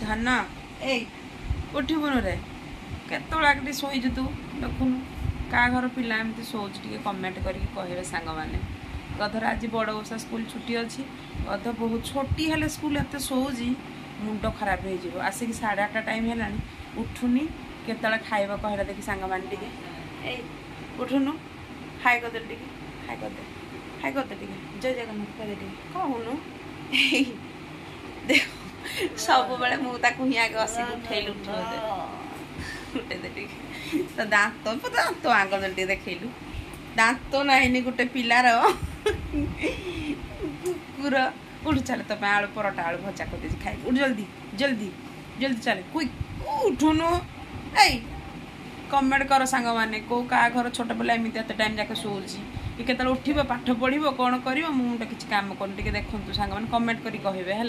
धाना ए उठबुन रे केतोला शोचु तू देखुन क्या घर पिला एमती शोच टे कमेंट करके कहे सांग मैंने गधर आज बड़ ओषा स्कूल छुट्टी अच्छी गध बहुत छोटी हेले स्कूल एत शोची मुंड खराब हो आसिक 8:30 टाइम है उठुनी केतला खाइबा कहला देखी सांग मैंने टे उठुनु हाय कर दे हाय कर दे हाय कर दे जय जगन्नाथ कर दे कहूनु देख सब बेले मुझे ही आगे बस उठेल उठे दे तो दांत दांत आग देखलु दांत नाइनी गोटे पिलार कुकुर उठ चले तो आलू परोटा आलू भजा कर दे खाई उठ जल्दी जल्दी जल्दी चले क्विक उठुनु ए कमेंट कर सांग मैंने को क्या घर छोट पिला एमती एत टाइम जाके शोची के उठब पाठ पढ़ो कौन कर मुझे किसी काम कर देखु सांग मैंने कमेंट करी कहे है।